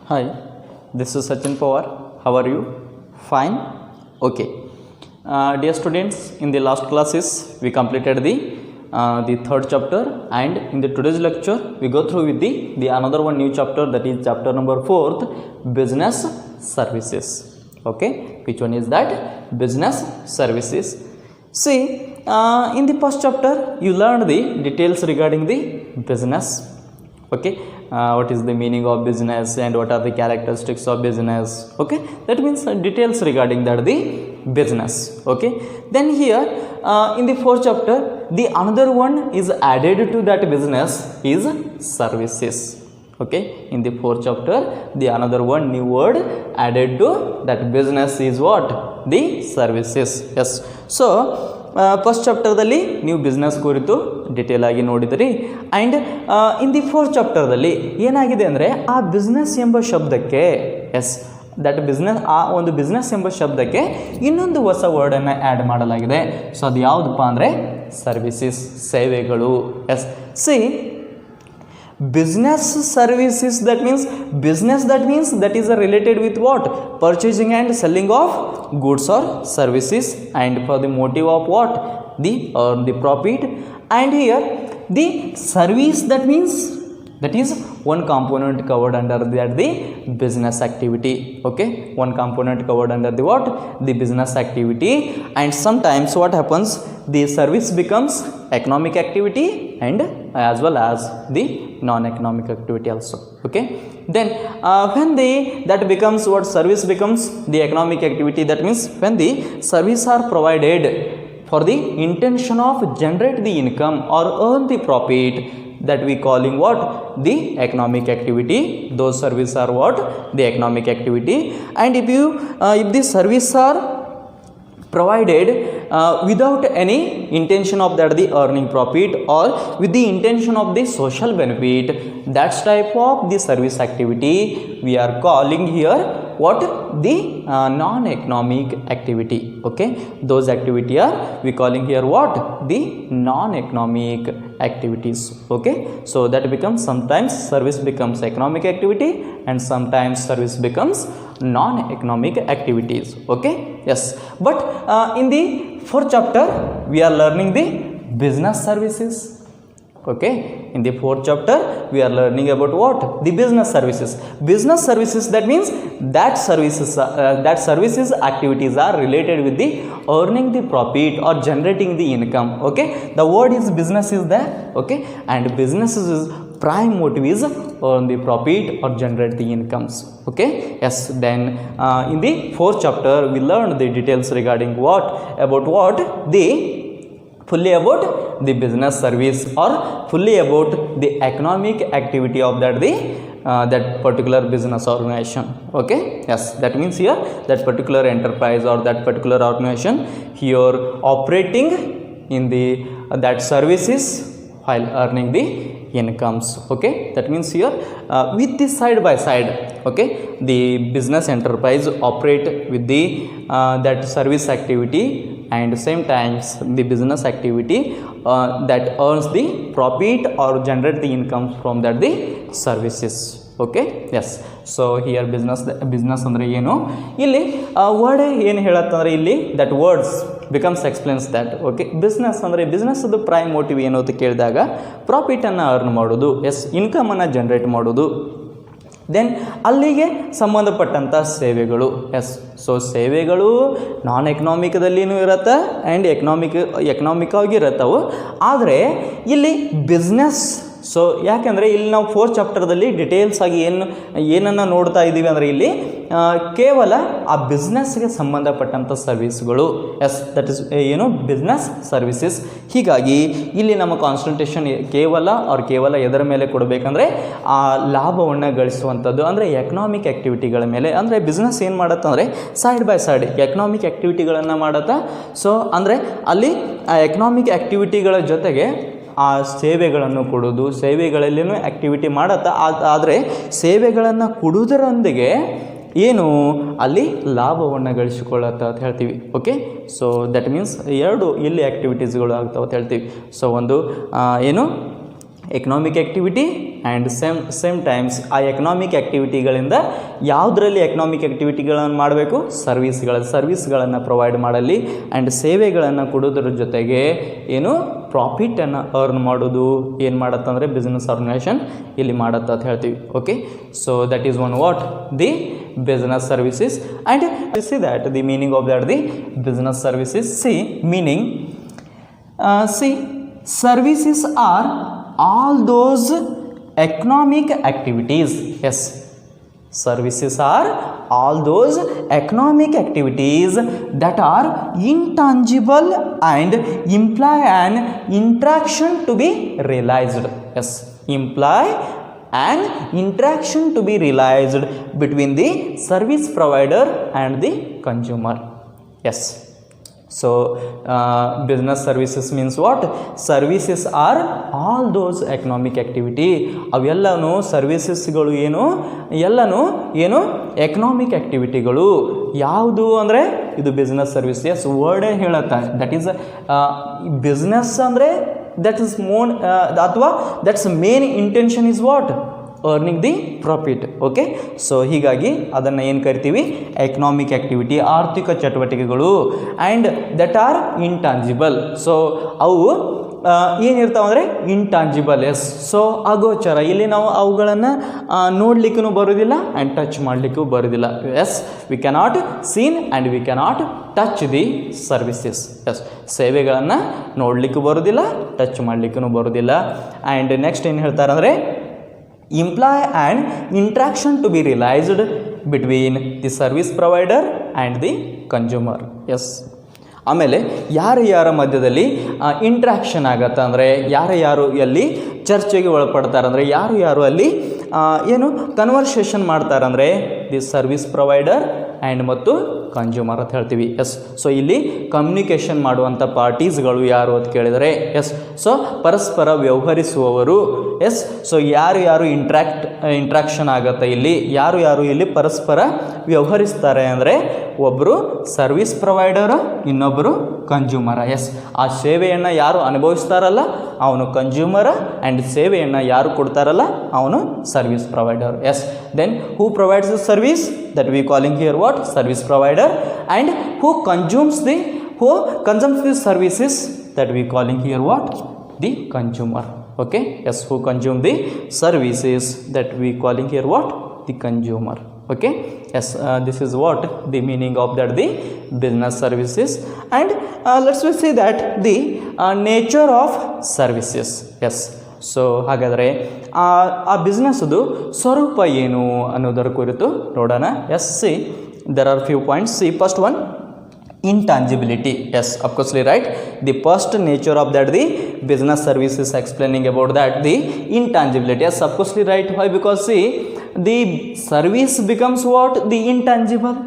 Hi, this is Sachin Pawar. How are you? Fine? Okay. Dear students, in the last classes we completed the third chapter, and in the today's lecture we go through with the another one new chapter, that is chapter number 4th, business services. Okay, which one is that? Business services. See, in the first chapter you learned the details regarding the business. Okay, what is the meaning of business and what are the characteristics of business. Okay, that means details regarding that the business. Okay, then here in the fourth chapter the another one is added to that business is services. Okay, in the fourth chapter the another one new word added to that business is what? The services. Yes, so first ಚಾಪ್ಟರ್ದಲ್ಲಿ ನೀವು business ಕುರಿತು detail ಆಗಿ ನೋಡಿದಿರಿ. And in the fourth ಚಾಪ್ಟರ್ದಲ್ಲಿ ಏನಾಗಿದೆ ಅಂದರೆ ಆ business ಎಂಬ ಶಬ್ದಕ್ಕೆ ದಟ್ ಬಿಸ್ನೆಸ್ ಆ ಒಂದು ಬಿಸ್ನೆಸ್ ಎಂಬ ಶಬ್ದಕ್ಕೆ ಇನ್ನೊಂದು ಹೊಸ ವರ್ಡನ್ನು ಆ್ಯಡ್ ಮಾಡಲಾಗಿದೆ. ಸೊ ಅದು ಯಾವುದಪ್ಪ ಅಂದರೆ ಸರ್ವಿಸಸ್, ಸೇವೆಗಳು. C business services, that means that is related with what? Purchasing and selling of goods or services, and for the motive of what? The profit. And here the service, that means that is one component covered under the business activity. Okay, one component covered under the what? The business activity. And sometimes what happens, the service becomes economic activity and as well as the non-economic activity also. Okay, then when that becomes what? Service becomes the economic activity, that means when the service are provided for the intention of generate the income or earn the profit, that we calling what? The economic activity. Those services are what? The economic activity. And if the service are provided without any intention of that the earning profit or with the intention of the social benefit, that's type of the service activity we are calling here what? The non-economic activity. Okay, those activity are we calling here what? The non-economic activities. Okay, so that becomes sometimes service becomes economic activity and sometimes service becomes non-economic activities. Okay, yes, but in the fourth chapter we are learning the business services. Okay, in the fourth chapter we are learning about what? The business services. Business services, that means that services activities are related with the earning the profit or generating the income. Okay, the word is business is there. Okay, and businesses is prime motive is earn the profit or generate the incomes. Okay, yes, then in the fourth chapter we learned the details regarding what? About what? The fully about the business service or fully about the economic activity of that particular business organization. Okay, yes, that means here that particular enterprise or that particular organization here operating in the that services while earning the incomes. Okay, that means here with the side by side. Okay, the business enterprise operate with the that service activity, and same times the business activity that earns the profit or generate the income from that the services. Okay, yes, so here business ಅಂದ್ರೆ ಏನು, ಇಲ್ಲಿ word ಏನು ಹೇಳತ್ತಂದ್ರೆ ಇಲ್ಲಿ that words becomes explains that. Okay, business ಅಂದರೆ ಬಿಸ್ನೆಸ್ದು prime motive ಏನು ಅಂತ ಕೇಳಿದಾಗ ಪ್ರಾಫಿಟನ್ನು earn ಮಾಡೋದು, ಇನ್ಕಮನ್ನು ಜನ್ರೇಟ್ ಮಾಡೋದು. ದೆನ್ ಅಲ್ಲಿಗೆ ಸಂಬಂಧಪಟ್ಟಂಥ ಸೇವೆಗಳು. ಸೊ ಸೇವೆಗಳು ನಾನ್ ಎಕನಾಮಿಕದಲ್ಲಿನೂ ಇರುತ್ತೆ ಆ್ಯಂಡ್ ಎಕನಾಮಿಕ್ ಆಗಿ ಇರುತ್ತವು. ಆದರೆ ಇಲ್ಲಿ ಬಿಸ್ನೆಸ್, ಸೊ ಯಾಕೆಂದರೆ ಇಲ್ಲಿ ನಾವು ಫೋರ್ತ್ ಚಾಪ್ಟರ್ದಲ್ಲಿ ಡಿಟೇಲ್ಸ್ ಆಗಿ ಏನನ್ನು ನೋಡ್ತಾ ಇದ್ದೀವಿ ಅಂದರೆ ಇಲ್ಲಿ ಕೇವಲ ಆ ಬಿಸ್ನೆಸ್ಗೆ ಸಂಬಂಧಪಟ್ಟಂಥ ಸರ್ವಿಸ್ಗಳು. ದಟ್ ಇಸ್ ಏನು ಬಿಸ್ನೆಸ್ ಸರ್ವಿಸಸ್. ಹೀಗಾಗಿ ಇಲ್ಲಿ ನಮ್ಮ ಕಾನ್ಸಂಟ್ರೇಷನ್ ಕೇವಲ ಎದರ ಮೇಲೆ ಕೊಡಬೇಕಂದ್ರೆ ಆ ಲಾಭವನ್ನು ಗಳಿಸುವಂಥದ್ದು, ಅಂದರೆ ಎಕನಾಮಿಕ್ ಆ್ಯಕ್ಟಿವಿಟಿಗಳ ಮೇಲೆ. ಅಂದರೆ ಬಿಸ್ನೆಸ್ ಏನು ಮಾಡುತ್ತಂದರೆ ಸೈಡ್ ಬೈ ಸೈಡ್ ಎಕನಾಮಿಕ್ ಆ್ಯಕ್ಟಿವಿಟಿಗಳನ್ನು ಮಾಡುತ್ತಾ. ಸೊ ಅಂದರೆ ಅಲ್ಲಿ ಆ ಎಕನಾಮಿಕ್ ಆ್ಯಕ್ಟಿವಿಟಿಗಳ ಜೊತೆಗೆ ಆ ಸೇವೆಗಳನ್ನು ಕೊಡೋದು, ಸೇವೆಗಳಲ್ಲಿನೂ ಆ್ಯಕ್ಟಿವಿಟಿ ಮಾಡುತ್ತಾ. ಆದರೆ ಸೇವೆಗಳನ್ನು ಕೊಡುವುದರೊಂದಿಗೆ ಏನು ಅಲ್ಲಿ ಲಾಭವನ್ನು ಗಳಿಸಿಕೊಳ್ಳುತ್ತಾ ಅಂತ ಹೇಳ್ತೀವಿ. ಓಕೆ, ಸೊ ದಟ್ ಮೀನ್ಸ್ ಎರಡು ಇಲ್ಲಿ ಆ್ಯಕ್ಟಿವಿಟೀಸ್ಗಳು ಆಗ್ತಾವೆ ಅಂತ ಹೇಳ್ತೀವಿ. ಸೊ ಒಂದು ಏನು economic activity and same times ಆ ಎಕನಾಮಿಕ್ ಆ್ಯಕ್ಟಿವಿಟಿಗಳಿಂದ ಯಾವುದರಲ್ಲಿ ಎಕನಾಮಿಕ್ ಆ್ಯಕ್ಟಿವಿಟಿಗಳನ್ನು ಮಾಡಬೇಕು, ಸರ್ವಿಸ್ಗಳನ್ನು ಪ್ರೊವೈಡ್ ಮಾಡಲಿ ಆ್ಯಂಡ್ ಸೇವೆಗಳನ್ನು ಕೊಡೋದ್ರ ಜೊತೆಗೆ ಏನು ಪ್ರಾಫಿಟನ್ನು ಅರ್ನ್ ಮಾಡೋದು ಏನು ಮಾಡತ್ತಂದರೆ ಬಿಸ್ನೆಸ್ ಆರ್ಗನೈಸೇಷನ್ ಇಲ್ಲಿ ಮಾಡತ್ತ ಅಂತ ಹೇಳ್ತೀವಿ. Okay, so that is one what the business services. And we see that the meaning of that the business services, see meaning, see services are all those economic activities. Yes, services are all those economic activities that are intangible and imply an interaction to be realized. Yes, imply an interaction to be realized between the service provider and the consumer. Yes, so business services means what? Services are all those economic activity. ಅವೆಲ್ಲನೂ ಸರ್ವಿಸಸ್ಗಳು ಏನು economic ಆ್ಯಕ್ಟಿವಿಟಿಗಳು. ಯಾವುದು ಅಂದರೆ ಇದು business service. S, ವರ್ಡೇ ಹೇಳುತ್ತೆ. That is business ಅಂದರೆ that is more ಅಥವಾ that's main intention is what? earning the profit. Okay, so ಹೀಗಾಗಿ ಅದನ್ನು ಏನು ಕರಿತೀವಿ? ಎಕನಾಮಿಕ್ ಆ್ಯಕ್ಟಿವಿಟಿ, ಆರ್ಥಿಕ ಚಟುವಟಿಕೆಗಳು. And that are intangible. So ಅವು ಏನಿರ್ತಾವೆ ಅಂದರೆ ಇಂಟಾಂಜಿಬಲ್. ಎಸ್, ಸೊ ಅಗೋಚರ. ಇಲ್ಲಿ ನಾವು ಅವುಗಳನ್ನು ನೋಡಲಿಕ್ಕೂ ಬರೋದಿಲ್ಲ ಆ್ಯಂಡ್ ಟಚ್ ಮಾಡಲಿಕ್ಕೂ ಬರೋದಿಲ್ಲ. Yes, we cannot seen and we cannot touch the services. Yes, ಸೇವೆಗಳನ್ನು ನೋಡಲಿಕ್ಕೂ ಬರೋದಿಲ್ಲ, ಟಚ್ ಮಾಡಲಿಕ್ಕೂ ಬರೋದಿಲ್ಲ. ಆ್ಯಂಡ್ ನೆಕ್ಸ್ಟ್ ಏನು ಹೇಳ್ತಾರೆ ಅಂದರೆ imply an interaction to be realized between the service provider and the consumer. Yes, ಆಮೇಲೆ ಯಾರ ಮಧ್ಯದಲ್ಲಿ ಇಂಟ್ರ್ಯಾಕ್ಷನ್ ಆಗತ್ತೆ ಅಂದರೆ ಯಾರು ಎಲ್ಲಿ ಚರ್ಚೆಗೆ ಒಳಪಡ್ತಾರೆ ಅಂದರೆ ಯಾರು ಅಲ್ಲಿ ಏನು ಕನ್ವರ್ಸೇಷನ್ ಮಾಡ್ತಾರಂದರೆ ದಿ ಸರ್ವಿಸ್ ಪ್ರೊವೈಡರ್ ಆ್ಯಂಡ್ ಮತ್ತು ಕನ್ಸ್ಯೂಮರ್ ಅಂತ ಹೇಳ್ತೀವಿ. ಎಸ್, ಸೊ ಇಲ್ಲಿ ಕಮ್ಯುನಿಕೇಷನ್ ಮಾಡುವಂಥ ಪಾರ್ಟೀಸ್ಗಳು ಯಾರು ಅಂತ ಕೇಳಿದರೆ, ಎಸ್, ಸೊ ಪರಸ್ಪರ ವ್ಯವಹರಿಸುವವರು. ಎಸ್, ಸೊ ಯಾರು ಇಂಟ್ರಾಕ್ಷನ್ ಆಗುತ್ತೆ ಇಲ್ಲಿ, ಯಾರು ಇಲ್ಲಿ ಪರಸ್ಪರ ವ್ಯವಹರಿಸ್ತಾರೆ ಅಂದರೆ ಒಬ್ಬರು ಸರ್ವಿಸ್ ಪ್ರೊವೈಡರು, ಇನ್ನೊಬ್ಬರು ಕನ್ಸ್ಯೂಮರ. ಎಸ್, ಆ ಸೇವೆಯನ್ನು ಯಾರು ಅನುಭವಿಸ್ತಾರಲ್ಲ ಅವನು ಕನ್ಸ್ಯೂಮರ ಆ್ಯಂಡ್ ಸೇವೆಯನ್ನು ಯಾರು ಕೊಡ್ತಾರಲ್ಲ ಅವನು service provider. Yes, then who provides the service, that we calling here what? Service provider. And who consumes the services, that we calling here what? The consumer. Okay, yes, who consume the services, that we calling here what? The consumer. Okay, yes, this is what the meaning of that the business services. And let's say that the nature of services. Yes, so ಹಾಗಾದರೆ ಆ ಬಿಸ್ನೆಸ್ದು ಸ್ವರೂಪ ಏನು ಅನ್ನೋದರ ಕುರಿತು ನೋಡೋಣ. Yes, see there are few points. See first one, intangibility. Yes, of course right. The first nature of that the business service is explaining about that the intangibility. Yes, of course right. Why? Because see, the service becomes what? The intangible.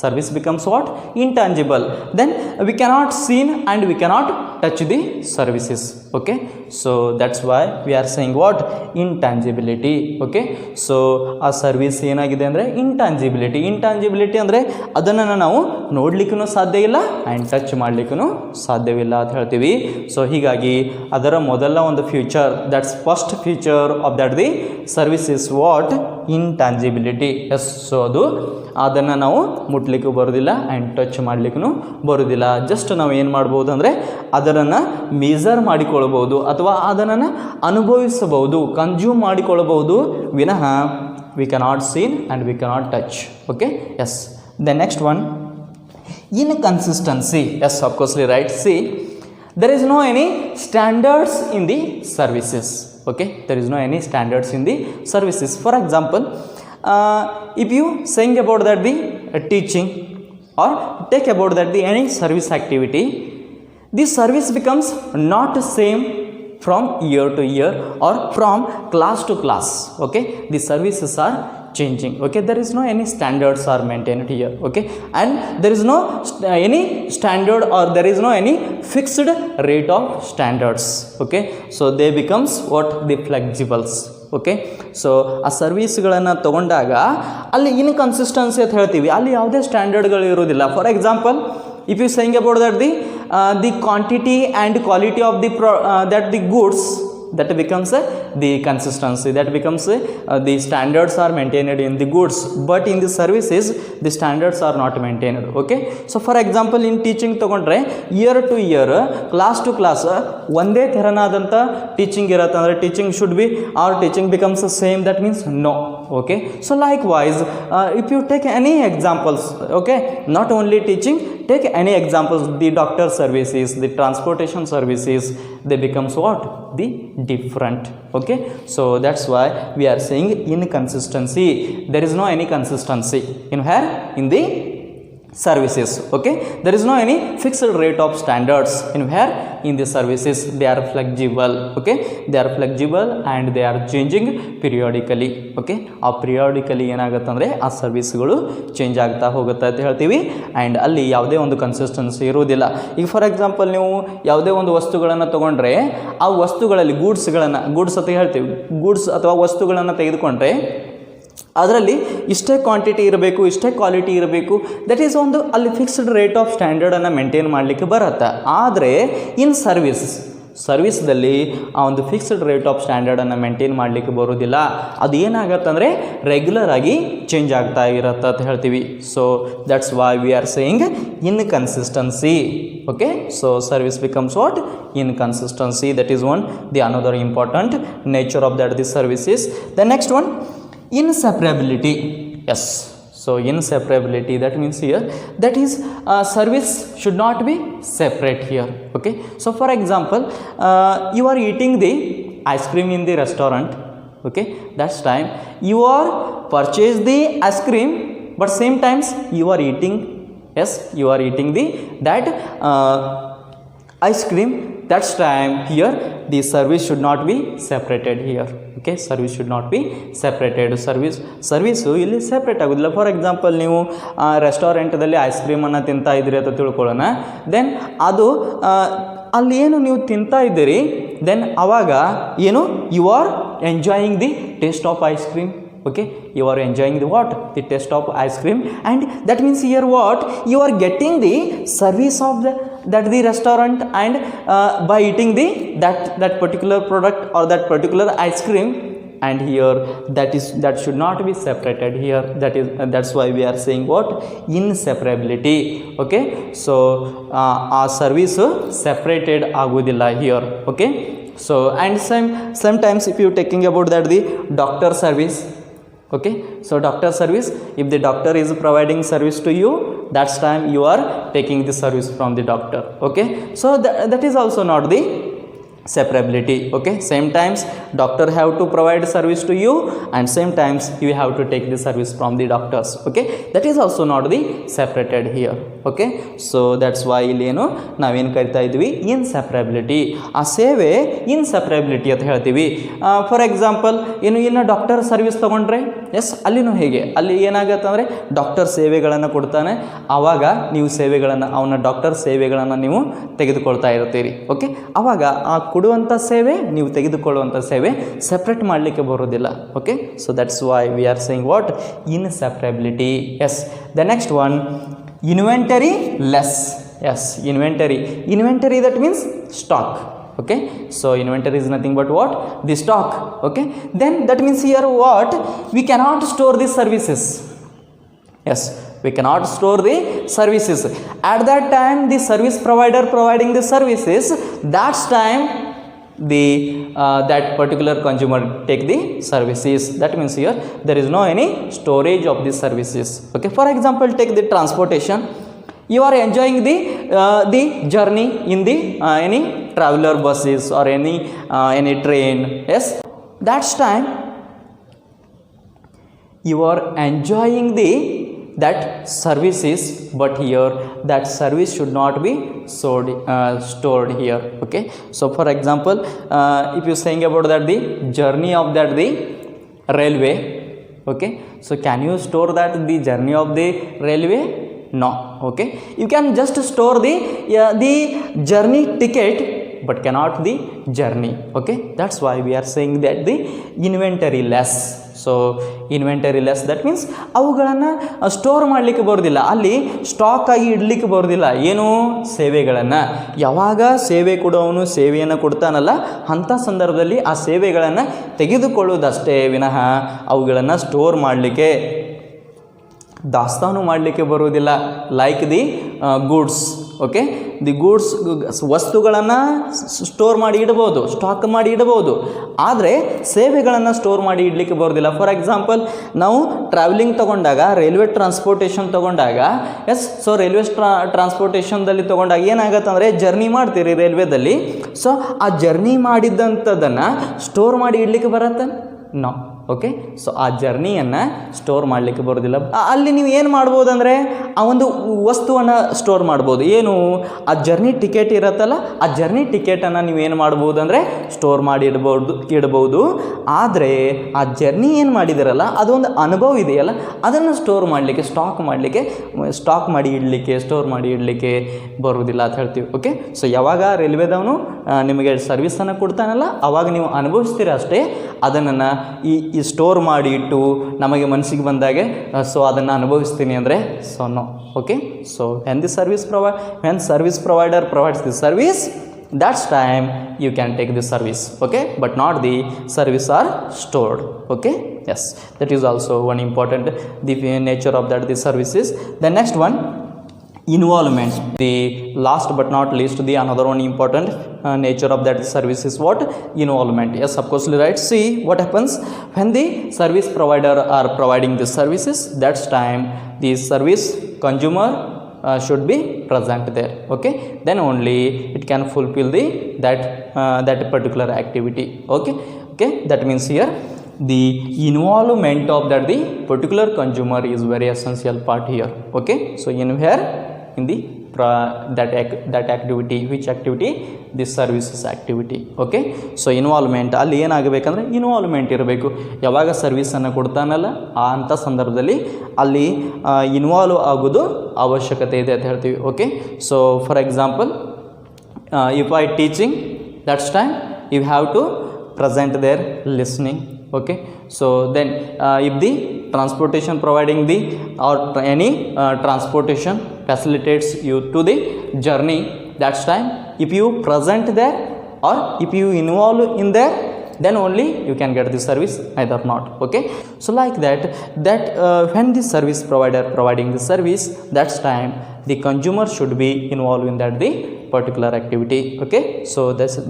Service becomes what? Intangible. Then we cannot see and we cannot touch the services. Okay, so that's why we are saying what? Intangibility. Okay, so ಆ service ಏನಾಗಿದೆ ಅಂದರೆ ಇಂಟ್ಯಾಂಜಿಬಿಲಿಟಿ ಅಂದರೆ ಅದನ್ನು ನಾವು ನೋಡಲಿಕ್ಕೂ ಸಾಧ್ಯ ಇಲ್ಲ and touch ಮಾಡಲಿಕ್ಕೂ ಸಾಧ್ಯವಿಲ್ಲ ಅಂತ ಹೇಳ್ತೀವಿ. ಸೊ ಹೀಗಾಗಿ ಅದರ ಮೊದಲ ಒಂದು future, that's first future of that the service is what? Intangibility. Yes, so ಅದನ್ನು ನಾವು ಮುಟ್ಲಿಕ್ಕೂ ಬರೋದಿಲ್ಲ ಆ್ಯಂಡ್ ಟಚ್ ಮಾಡಲಿಕ್ಕೂ ಬರೋದಿಲ್ಲ. ಜಸ್ಟ್ ನಾವು ಏನು ಮಾಡ್ಬೋದು ಅಂದರೆ ಅದನ್ನು ಮೆಜರ್ ಮಾಡಿಕೊಳ್ಳಬಹುದು ಅಥವಾ ಅದನ್ನು ಅನುಭವಿಸಬಹುದು, ಕನ್ಸ್ಯೂಮ್ ಮಾಡಿಕೊಳ್ಳಬಹುದು, ವಿನಃ we cannot seen and we cannot touch. Okay, yes. The next one, inconsistency. Yes, of course right. See, there is no any standards in the services. Okay, there is no any standards in the services. For example, if you saying about that the teaching or take about that the any service activity, the service becomes not same from year to year or from class to class. Okay, the services are changing. Okay, there is no any standards are maintained here. Okay, and there is no any standard or there is no any fixed rate of standards. Okay, so they becomes what? The flexibles. Okay, so ಆ ಸರ್ವೀಸ್ಗಳನ್ನು ತೊಗೊಂಡಾಗ ಅಲ್ಲಿ inconsistency ಅಂತ ಹೇಳ್ತೀವಿ, ಅಲ್ಲಿ ಯಾವುದೇ ಸ್ಟ್ಯಾಂಡರ್ಡ್ಗಳು ಇರೋದಿಲ್ಲ. For example, if you saying about that the quantity and quality of the that the goods that becomes a the consistency, that becomes the standards are maintained in the goods, but in the services the standards are not maintained. Okay, so for example in teaching ತಗೊಂಡ್ರೆ year to year class to class ಒಂದೇ ತೆರನಾದಂಥ teaching ಇರುತ್ತೆ ಅಂದರೆ teaching should be are teaching becomes same, that means no. Okay, so likewise if you take any examples, okay, not only teaching, take any examples, the doctor services, the transportation services, they becomes what, the different. Okay, so that's why we are saying inconsistency. There is no any consistency in where, in the services. Okay, there is no any fixed rate of standards in where, in the services. They are flexible. Okay, they are flexible and they are changing periodically. Okay, ಆ periodically ಏನಾಗುತ್ತಂದರೆ ಆ ಸರ್ವಿಸ್ಗಳು change ಆಗ್ತಾ ಹೋಗುತ್ತೆ ಅಂತ ಹೇಳ್ತೀವಿ. And ಅಲ್ಲಿ ಯಾವುದೇ ಒಂದು consistency ಇರುವುದಿಲ್ಲ. ಈಗ ಫಾರ್ ಎಕ್ಸಾಂಪಲ್ ನೀವು ಯಾವುದೇ ಒಂದು ವಸ್ತುಗಳನ್ನು ತೊಗೊಂಡ್ರೆ ಆ ವಸ್ತುಗಳಲ್ಲಿ ಗೂಡ್ಸ್ ಅಂತ ಹೇಳ್ತೀವಿ, ಗೂಡ್ಸ್ ಅಥವಾ ವಸ್ತುಗಳನ್ನು ತೆಗೆದುಕೊಂಡ್ರೆ ಅದರಲ್ಲಿ ಇಷ್ಟೇ ಕ್ವಾಂಟಿಟಿ ಇರಬೇಕು, ಇಷ್ಟೇ ಕ್ವಾಲಿಟಿ ಇರಬೇಕು, ದಟ್ ಈಸ್ ಒಂದು ಅಲ್ಲಿ ಫಿಕ್ಸ್ಡ್ ರೇಟ್ ಆಫ್ ಸ್ಟ್ಯಾಂಡರ್ಡನ್ನು ಮೇಂಟೈನ್ ಮಾಡಲಿಕ್ಕೆ ಬರುತ್ತೆ. ಆದರೆ ಇನ್ ಸರ್ವಿಸ್ದಲ್ಲಿ ಆ ಒಂದು ಫಿಕ್ಸ್ಡ್ ರೇಟ್ ಆಫ್ ಸ್ಟ್ಯಾಂಡರ್ಡನ್ನು ಮೇಂಟೈನ್ ಮಾಡಲಿಕ್ಕೆ ಬರೋದಿಲ್ಲ. ಅದು ಏನಾಗತ್ತಂದರೆ ರೆಗ್ಯುಲರ್ ಆಗಿ ಚೇಂಜ್ ಆಗ್ತಾ ಇರತ್ತೆ ಅಂತ ಹೇಳ್ತೀವಿ. So that's why we are saying inconsistency. Okay, so service becomes what, inconsistency. That is one the another important nature of that the services. The next one, inseparability. Yes, so inseparability, that means here, that is service should not be separate here. Okay, so for example you are eating the ice cream in the restaurant. Okay, that's time you are purchase the ice cream, but same times you are eating, yes, you are eating the that ice cream. That's time here the service should not be separated here. Okay, service should not be separated. Service ಇಲ್ಲಿ separate ಆಗೋದಿಲ್ಲ. For example ನೀವು ರೆಸ್ಟೋರೆಂಟಲ್ಲಿ ice ಕ್ರೀಮನ್ನು ತಿಂತಾ ಇದ್ದೀರಿ ಅಂತ ತಿಳ್ಕೊಳ್ಳೋಣ. Then ಅದು ಅಲ್ಲಿ ಏನು ನೀವು ತಿಂತಾ ಇದ್ದೀರಿ, ದೆನ್ ಆವಾಗ ಏನು you are enjoying the taste of ice cream. Okay, you are enjoying the what, the taste of ice cream, and that means here what, you are getting the service of the restaurant, and by eating that particular product or that particular ice cream, and here that should not be separated here. That's why we are saying what, inseparability. Okay, so our service separated agudilla here. Okay, so and sometimes if you taking about that the doctor service. Okay, so doctor service, if the doctor is providing service to you, that's time you are taking the service from the doctor. Okay, so that is also not the separability. Okay, same times doctor have to provide service to you, and same times you have to take the service from the doctors. Okay, that is also not the separated here. Okay, so that's why ಇಲ್ಲಿ ಏನು ನಾವೇನು ಕರಿತಾ ಇದ್ವಿ, ಇನ್ಸೆಪರಬಿಲಿಟಿ. ಆ ಸೇವೆ ಇನ್ಸೆಪರಬಿಲಿಟಿ ಅಂತ ಹೇಳ್ತೀವಿ. For example ಇನ್ನು ಡಾಕ್ಟರ್ ಸರ್ವಿಸ್ ತೊಗೊಂಡ್ರೆ, ಎಸ್, ಅಲ್ಲಿನೂ ಹೇಗೆ, ಅಲ್ಲಿ ಏನಾಗುತ್ತೆ ಅಂದರೆ ಡಾಕ್ಟರ್ ಸೇವೆಗಳನ್ನು ಕೊಡ್ತಾನೆ, ಆವಾಗ ನೀವು ಅವನ ಡಾಕ್ಟರ್ ಸೇವೆಗಳನ್ನು ನೀವು ತೆಗೆದುಕೊಳ್ತಾ ಇರ್ತೀರಿ. ಓಕೆ, ಆವಾಗ ಆ ಕೊಡುವಂಥ ಸೇವೆ, ನೀವು ತೆಗೆದುಕೊಳ್ಳುವಂಥ ಸೇವೆ ಸೆಪ್ರೇಟ್ ಮಾಡಲಿಕ್ಕೆ ಬರೋದಿಲ್ಲ. Okay, so that's why we are saying what, inseparability. Yes, the next one, inventory less. Yes, inventory that means stock. Okay, so inventory is nothing but what, the stock. Okay, then that means here what, we cannot store the services. Yes, we cannot store the services. At that time the service provider providing the services, that's time that particular consumer take the services. That means here there is no any storage of the services. Okay, for example take the transportation. You are enjoying the journey in the any traveler buses or any train. Yes, that's time you are enjoying that services, but here that service should not be stored here. Okay, so for example if you saying about that the journey of that the railway. Okay, so can you store that the journey of the railway? No. Okay, you can just store the journey ticket, but cannot the journey. Okay, that's why we are saying that the inventory less. So inventory less that means ಅವುಗಳನ್ನು store ಮಾಡಲಿಕ್ಕೆ ಬರೋದಿಲ್ಲ, ಅಲ್ಲಿ stock ಆಗಿ ಇಡಲಿಕ್ಕೆ ಬರೋದಿಲ್ಲ. ಏನು ಸೇವೆಗಳನ್ನು, ಯಾವಾಗ ಸೇವೆ ಕೊಡೋವನು ಸೇವೆಯನ್ನು ಕೊಡ್ತಾನಲ್ಲ ಅಂಥ ಸಂದರ್ಭದಲ್ಲಿ ಆ ಸೇವೆಗಳನ್ನು ತೆಗೆದುಕೊಳ್ಳುವುದಷ್ಟೇ ವಿನಃ ಅವುಗಳನ್ನು ಸ್ಟೋರ್ ಮಾಡಲಿಕ್ಕೆ, ದಾಸ್ತಾನು ಮಾಡಲಿಕ್ಕೆ ಬರುವುದಿಲ್ಲ. Like the goods. Okay, the goods ವಸ್ತುಗಳನ್ನು ಸ್ಟೋರ್ ಮಾಡಿ ಇಡ್ಬೋದು, ಸ್ಟಾಕ್ ಮಾಡಿ ಇಡ್ಬೋದು, ಆದರೆ ಸೇವೆಗಳನ್ನು ಸ್ಟೋರ್ ಮಾಡಿ ಇಡಲಿಕ್ಕೆ ಬರೋದಿಲ್ಲ. ಫಾರ್ ಎಕ್ಸಾಂಪಲ್, ನಾವು ಟ್ರಾವೆಲಿಂಗ್ ತೊಗೊಂಡಾಗ, ರೈಲ್ವೆ ಟ್ರಾನ್ಸ್ಪೋರ್ಟೇಷನ್ ತೊಗೊಂಡಾಗ, ಸೊ ರೈಲ್ವೆ ಟ್ರಾನ್ಸ್ಪೋರ್ಟೇಷನ್ದಲ್ಲಿ ತೊಗೊಂಡಾಗ ಏನಾಗುತ್ತೆ ಅಂದರೆ ಜರ್ನಿ ಮಾಡ್ತೀರಿ ರೈಲ್ವೆದಲ್ಲಿ. ಸೊ ಆ ಜರ್ನಿ ಮಾಡಿದ್ದಂಥದ್ದನ್ನು ಸ್ಟೋರ್ ಮಾಡಿ ಇಡಲಿಕ್ಕೆ ಬರುತ್ತೆ? ನೋ. ಓಕೆ, ಸೊ ಆ ಜರ್ನಿಯನ್ನು ಸ್ಟೋರ್ ಮಾಡಲಿಕ್ಕೆ ಬರೋದಿಲ್ಲ. ಅಲ್ಲಿ ನೀವು ಏನು ಮಾಡ್ಬೋದು ಅಂದರೆ ಆ ಒಂದು ವಸ್ತುವನ್ನು ಸ್ಟೋರ್ ಮಾಡ್ಬೋದು. ಏನು, ಆ ಜರ್ನಿ ಟಿಕೆಟ್ ಇರುತ್ತಲ್ಲ, ಆ ಜರ್ನಿ ಟಿಕೆಟನ್ನು ನೀವು ಏನು ಮಾಡ್ಬೋದು ಅಂದರೆ ಸ್ಟೋರ್ ಮಾಡಿ ಇಡ್ಬೋದು. ಆದರೆ ಆ ಜರ್ನಿ ಏನು ಮಾಡಿದಿರಲ್ಲ, ಅದೊಂದು ಅನುಭವ ಇದೆಯಲ್ಲ, ಅದನ್ನು ಸ್ಟೋರ್ ಮಾಡಲಿಕ್ಕೆ, ಸ್ಟಾಕ್ ಮಾಡಿ ಇಡಲಿಕ್ಕೆ, ಸ್ಟೋರ್ ಮಾಡಿ ಇಡಲಿಕ್ಕೆ ಬರುವುದಿಲ್ಲ ಅಂತ ಹೇಳ್ತೀವಿ. ಓಕೆ, ಸೊ ಯಾವಾಗ ರೈಲ್ವೆದವನು ನಿಮಗೆ ಸರ್ವಿಸನ್ನು ಕೊಡ್ತಾನಲ್ಲ ಆವಾಗ ನೀವು ಅನುಭವಿಸ್ತೀರ ಅಷ್ಟೇ. ಅದನ್ನು ಈ ಸ್ಟೋರ್ ಮಾಡಿ ಇಟ್ಟು ನಮಗೆ ಮನಸ್ಸಿಗೆ ಬಂದಾಗೆ ಸೊ ಅದನ್ನು ಅನುಭವಿಸ್ತೀನಿ ಅಂದರೆ so no. Okay, so when service provider provides the service, that's time you can take the service. Okay, but not the service are stored. Okay, yes, that is also one important the nature of that the services. The next one, involvement. The last but not least, the another one important nature of that service is what? Involvement. Yes, of course, right. See what happens when the service provider are providing the services, that's time the service consumer should be present there. Okay, then only it can fulfill that particular activity. Okay, that means here the involvement of that the particular consumer is very essential part here. Okay, so in here in the that activity, which activity? This services activity. Okay, so involvement ಅಲ್ಲಿ ಏನಾಗಬೇಕಂದ್ರೆ involvement ಇರಬೇಕು. ಯಾವಾಗ ಸರ್ವಿಸನ್ನು ಕೊಡ್ತಾನಲ್ಲ ಆ ಅಂಥ ಸಂದರ್ಭದಲ್ಲಿ ಅಲ್ಲಿ involve ಆಗೋದು ಅವಶ್ಯಕತೆ ಇದೆ ಅಂತ ಹೇಳ್ತೀವಿ. Okay, so for example, if I teaching, that's time you have to present their listening. Okay, so then if the transportation providing the or any transportation facilitates you to the journey, that's time if you present there or if you involve in there, then only you can get the service, either not. Okay, so like that when the service provider providing the service, that's time the consumer should be involved in that the particular activity. Okay, so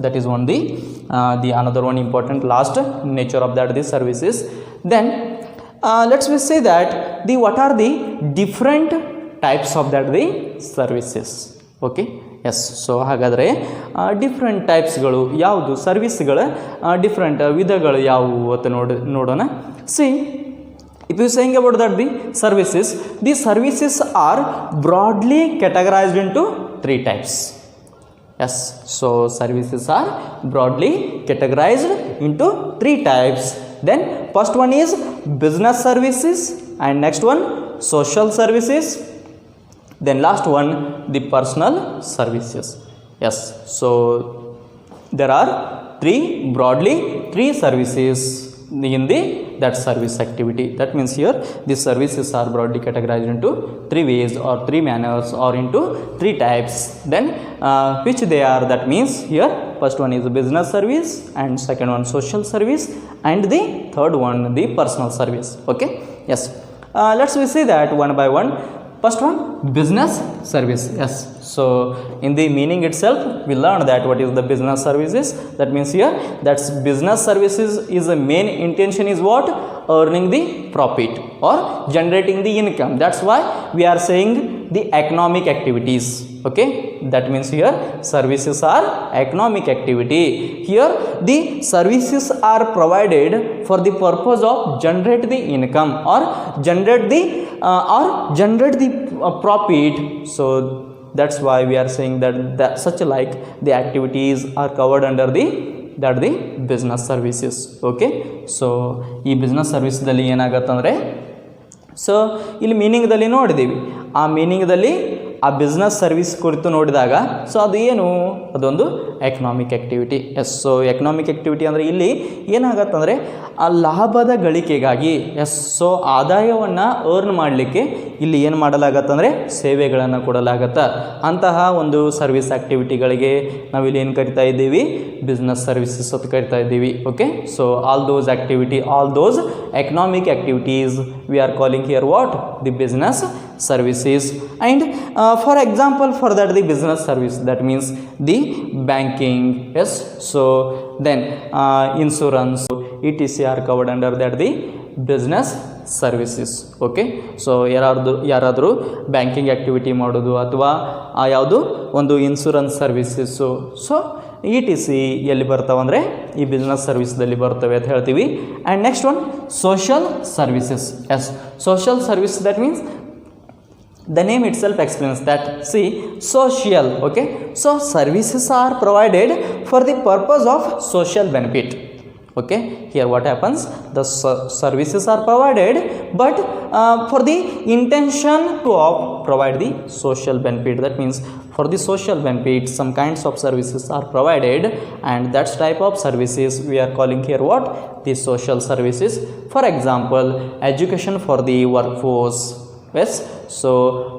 that is one the another one important last nature of that the services. Then let's say that what are the different types of that the services. Okay, yes, so ಹಾಗಾದರೆ different ಟೈಪ್ಸ್ಗಳು ಯಾವುದು, ಸರ್ವಿಸ್ಗಳ different ವಿಧಗಳು ಯಾವುವು ಅಂತ ನೋಡೋಣ. C, if you saying about that the services are broadly categorized into 3 types. Yes, so services are broadly categorized into 3 types. Then first one is business services, and next one social services, then last one the personal services. Yes, so there are broadly three services in that service activity. That means here the services are broadly categorized into 3 ways or 3 manners or into 3 types. Then which they are, that means here first one is business service, and second one social service, and the third one the personal service. Okay, yes, let's we see that one by one. First one, business service. Yes, so in the meaning itself we learn that what is the business services. That means here that's business services is the main intention is what? Earning the profit or generating the income. That's why we are saying the economic activities. Okay, that means here services are economic activity. Here the services are provided for the purpose of generate the income or generate the profit. So that's why we are saying that such like the activities are covered under the business services. Okay, so ಈ business service ದಲ್ಲಿ ಏನಾಗುತ್ತಂದ್ರೆ, so ಇಲ್ಲಿ ಮೀನಿಂಗ್ದಲ್ಲಿ ನೋಡಿದ್ದೀವಿ, ಆ ಮೀನಿಂಗ್ದಲ್ಲಿ ಆ business service ಕುರಿತು ನೋಡಿದಾಗ so ಅದು ಏನು, ಅದೊಂದು economic activity. Yes, so economic activity ಅಂದರೆ ಇಲ್ಲಿ ಏನಾಗತ್ತಂದರೆ ಆ ಲಾಭದ ಗಳಿಕೆಗಾಗಿ, ಎಸ್, ಸೊ ಆದಾಯವನ್ನು ಅರ್ನ್ ಮಾಡಲಿಕ್ಕೆ ಇಲ್ಲಿ ಏನು ಮಾಡಲಾಗತ್ತಂದರೆ ಸೇವೆಗಳನ್ನು ಕೊಡಲಾಗತ್ತೆ. ಅಂತಹ ಒಂದು ಸರ್ವಿಸ್ ಆ್ಯಕ್ಟಿವಿಟಿಗಳಿಗೆ ನಾವಿಲ್ಲಿ ಏನು ಕರಿತಾ ಇದ್ದೀವಿ, ಬಿಸ್ನೆಸ್ ಸರ್ವಿಸಸ್ ಅಂತ ಕರಿತಾ ಇದ್ದೀವಿ. Okay, so all those activity, all those economic activities we are calling here what, the business services. And for example, for that the business service, that means the banking, yes, so then insurance, etc are covered under that the business services. Okay, so ಯಾರಾದರೂ banking activity ಮಾಡೋದು ಅಥವಾ ಯಾವುದು ಒಂದು insurance services, so ETC ಎಲ್ಲಿ ಬರ್ತಾವಂದರೆ ಈ business ಸರ್ವಿಸ್ದಲ್ಲಿ ಬರ್ತವೆ ಅಂತ ಹೇಳ್ತೀವಿ. And next one social services. Yes, social service that means the name itself explains that, see, social. Okay, so services are provided for the purpose of social benefit. Okay, here what happens, the services are provided but for the intention to provide the social benefit. That means for the social benefit some kinds of services are provided, and that type of services we are calling here what, the social services. For example, education for the workforce, yes, so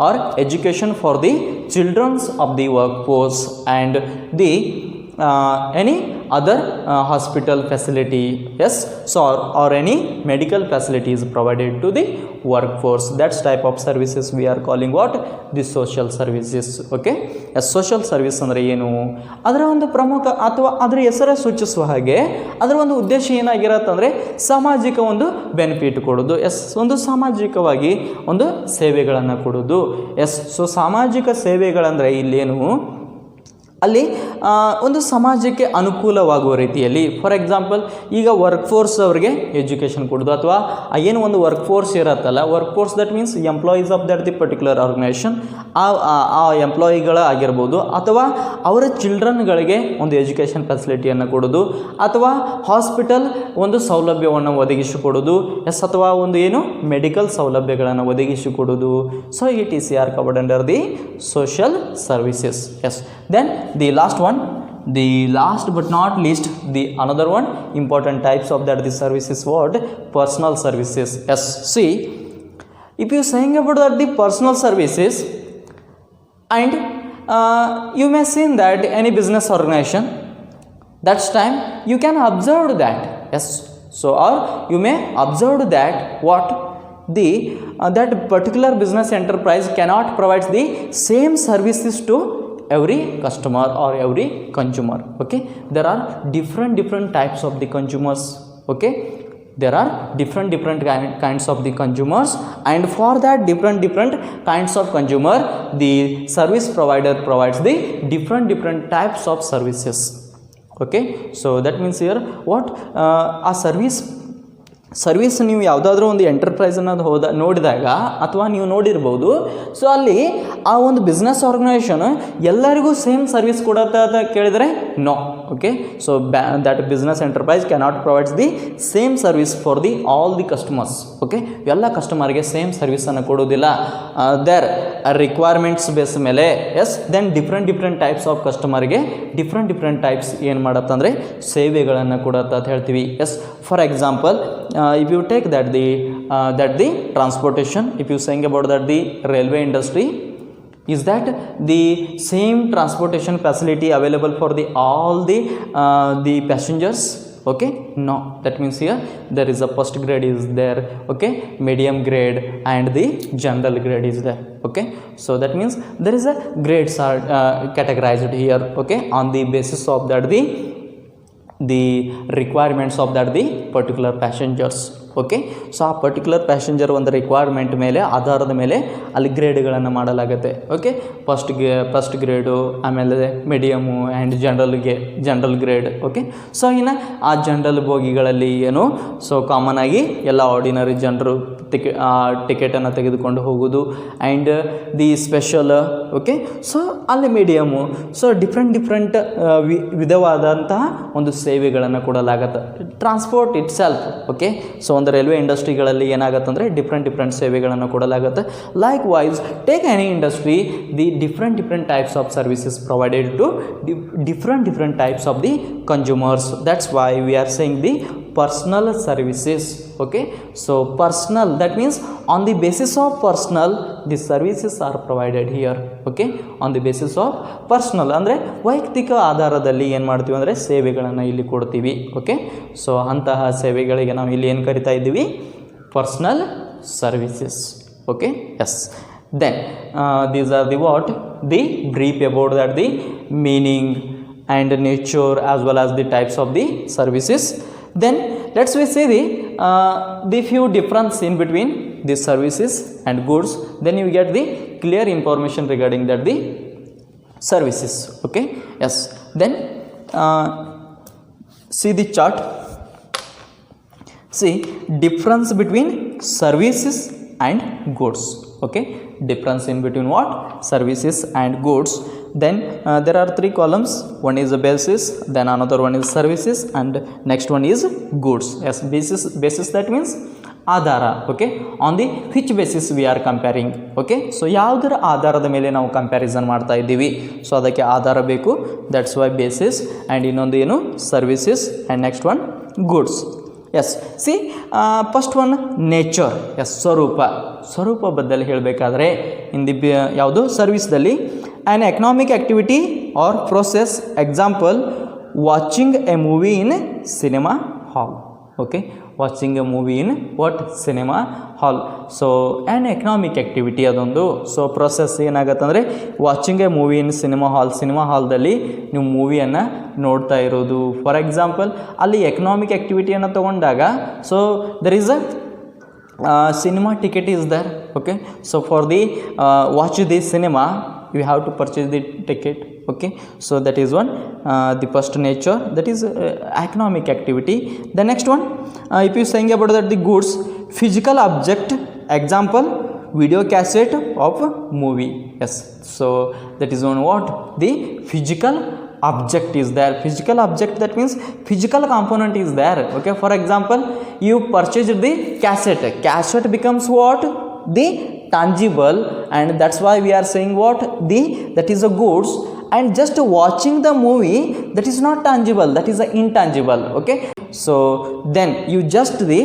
or education for the children of the workforce, and the any other hospital facility, yes, so or any medical facilities provided to the workforce. That type of services we are calling what, the social services. Okay, a social service ಅಂದರೆ ಏನು, ಅದರ ಒಂದು ಪ್ರಮುಖ ಅಥವಾ ಅದರ ಹೆಸರೇ ಸೂಚಿಸುವ ಹಾಗೆ ಅದರ ಒಂದು ಉದ್ದೇಶ ಏನಾಗಿರತ್ತಂದರೆ ಸಾಮಾಜಿಕ ಒಂದು ಬೆನಿಫಿಟ್ ಕೊಡೋದು. ಎಸ್, ಒಂದು ಸಾಮಾಜಿಕವಾಗಿ ಒಂದು ಸೇವೆಗಳನ್ನು ಕೊಡೋದು. ಎಸ್, ಸೊ ಸಾಮಾಜಿಕ ಸೇವೆಗಳಂದರೆ ಇಲ್ಲೇನು, ಅಲ್ಲಿ ಒಂದು ಸಮಾಜಕ್ಕೆ ಅನುಕೂಲವಾಗುವ ರೀತಿಯಲ್ಲಿ, ಫಾರ್ ಎಕ್ಸಾಂಪಲ್ ಈಗ ವರ್ಕ್ ಫೋರ್ಸ್ ಅವರಿಗೆ ಎಜುಕೇಷನ್ ಕೊಡೋದು, ಅಥವಾ ಏನು ಒಂದು ವರ್ಕ್ ಫೋರ್ಸ್ ಇರತ್ತಲ್ಲ, workforce that means employees of that the particular organisation, ಆ ಎಂಪ್ಲಾಯಿಗಳ ಆಗಿರ್ಬೋದು, ಅಥವಾ ಅವರ ಚಿಲ್ಡ್ರನ್ಗಳಿಗೆ ಒಂದು ಎಜುಕೇಷನ್ ಫೆಸಿಲಿಟಿಯನ್ನು ಕೊಡೋದು, ಅಥವಾ ಹಾಸ್ಪಿಟಲ್ ಒಂದು ಸೌಲಭ್ಯವನ್ನು ಒದಗಿಸಿಕೊಡೋದು, ಎಸ್, ಅಥವಾ ಒಂದು ಏನು ಮೆಡಿಕಲ್ ಸೌಲಭ್ಯಗಳನ್ನು ಒದಗಿಸಿಕೊಡೋದು. So ETC are covered under the social services. Yes, then the last one, the last but not least, the another one important types of that the services what, personal services. Yes, see, if you saying about that the personal services, and you may see that any business organization, that's time you can observe that. Yes, so or you may observe that what, the that particular business enterprise cannot provide the same services to every customer or every consumer. Okay, there are different types of the consumers. Okay, there are different kinds of the consumers, and for that different kinds of consumer, the service provider provides the different types of services. Okay, so that means here what, a service ನೀವು ಯಾವುದಾದ್ರೂ ಒಂದು enterprise ಅನ್ನೋದು ನೋಡಿದಾಗ ಅಥವಾ ನೀವು ನೋಡಿರ್ಬೋದು, so ಅಲ್ಲಿ ಆ ಒಂದು ಬಿಸ್ನೆಸ್ ಆರ್ಗನೈಸೇಷನ್ ಎಲ್ಲರಿಗೂ ಸೇಮ್ ಸರ್ವಿಸ್ ಕೊಡುತ್ತೆ ಅಂತ ಕೇಳಿದರೆ no. Okay, so that business enterprise cannot provides the same service for the all the customers. Okay, ಎಲ್ಲ ಕಸ್ಟಮರ್ಗೆ ಸೇಮ್ ಸರ್ವಿಸನ್ನು ಕೊಡೋದಿಲ್ಲ. ದೇರ್ ರಿಕ್ವೈರ್ಮೆಂಟ್ಸ್ ಬೇಸ್ ಮೇಲೆ, yes, then different types of ಕಸ್ಟಮರ್ಗೆ ಡಿಫ್ರೆಂಟ್ ಟೈಪ್ಸ್ ಏನು ಮಾಡತ್ತಂದರೆ ಸೇವೆಗಳನ್ನು ಕೊಡತ್ತೆ ಅಂತ ಹೇಳ್ತೀವಿ. Yes, for example, if you take that the transportation, if you saying about that the railway industry, is that the same transportation facility available for the all the passengers? Okay, no, that means here there is a first grade is there, okay, medium grade and the general grade is there. Okay, so that means there is a grades are categorized here. Okay, on the basis of that the requirements of that the particular passengers. Okay, so ಆ particular passenger ಒಂದು requirement ಮೇಲೆ ಆಧಾರದ ಮೇಲೆ ಅಲ್ಲಿ ಗ್ರೇಡ್ಗಳನ್ನು ಮಾಡಲಾಗುತ್ತೆ. Okay, first grade, ಆಮೇಲೆ medium and general grade. Okay, so ಇನ್ನು ಆ ಜನರಲ್ ಬೋಗಿಗಳಲ್ಲಿ ಏನು, ಸೊ ಕಾಮನ್ ಆಗಿ ಎಲ್ಲ ಆರ್ಡಿನರಿ ಜನರು ಟಿಕೆಟನ್ನು ತೆಗೆದುಕೊಂಡು ಹೋಗೋದು and the special okay. So ಅಲ್ಲಿ ಮೀಡಿಯಮು ಸೊ ಡಿಫ್ರೆಂಟ್ ವಿಧವಾದಂತಹ ಒಂದು ಸೇವೆಗಳನ್ನು ಕೊಡಲಾಗತ್ತೆ. Transport itself okay. So ಒಂದು ರೈಲ್ವೆ ಇಂಡಸ್ಟ್ರಿಗಳಲ್ಲಿ ಏನಾಗುತ್ತೆ ಅಂದರೆ ಡಿಫ್ರೆಂಟ್ ಸೇವೆಗಳನ್ನು ಕೊಡಲಾಗುತ್ತೆ. Likewise take any industry, the different types of services provided to different types of the consumers. That's why we are saying the personal services okay. So personal, that means on the basis of personal the services are provided here okay. On the basis of personal ಅಂದರೆ ವೈಯಕ್ತಿಕ ಆಧಾರದಲ್ಲಿ ಏನು ಮಾಡ್ತೀವಿ ಅಂದರೆ ಸೇವೆಗಳನ್ನು ಇಲ್ಲಿ ಕೊಡ್ತೀವಿ okay. So ಅಂತಹ ಸೇವೆಗಳಿಗೆ ನಾವು ಇಲ್ಲಿ ಏನು ಕರಿತಾ ಇದ್ದೀವಿ, personal services okay. Yes, then these are the what the brief about that the meaning and nature as well as the types of the services. Then let's we see the few difference in between the services and goods, then you get the clear information regarding that the services okay. Yes, then see the chart. See difference between services and goods okay. Difference in between what, services and goods. Then there are three columns, one is the basis, then another one is services, and next one is goods. Yes, basis that means Aadhaar okay. On the which basis we are comparing okay. So ಯಾವುದರ ಆಧಾರದ ಮೇಲೆ ನಾವು comparison ಮಾಡ್ತಾ ಇದ್ದೀವಿ, so ಅದಕ್ಕೆ ಆಧಾರ ಬೇಕು, that's why basis. And ಇನ್ನೊಂದು ಏನು, services, and next one goods. Yes, see first one nature. Yes, ಸ್ವರೂಪ ಬದ್ದಲ್ಲಿ ಹೇಳಬೇಕಾದ್ರೆ ಇನ್ ದಿ ಯಾವುದು ಸರ್ವಿಸ್ದಲ್ಲಿ an economic activity or process, example watching a movie in cinema hall okay. Watching a movie in what, cinema hall. So an economic activity ಅದೊಂದು. So process ಏನಾಗುತ್ತೆ ಅಂದರೆ watching a movie in cinema ಹಾಲ್ದಲ್ಲಿ ನೀವು ಮೂವಿಯನ್ನು ನೋಡ್ತಾ ಇರೋದು. For example ಅಲ್ಲಿ economic ಆ್ಯಕ್ಟಿವಿಟಿಯನ್ನು ತೊಗೊಂಡಾಗ so there is a cinema ticket is there okay. So for the watch the cinema you have to purchase the ticket okay. So that is one the first nature, that is economic activity. The next one if you saying about that the goods, physical object, example video cassette of movie. Yes, so that is one what, the physical object is there. Physical object, that means physical component is there okay. For example you purchased the cassette becomes what, the tangible, and that's why we are saying what, the that is a goods. And just watching the movie, that is not tangible, that is a intangible okay. So then you just the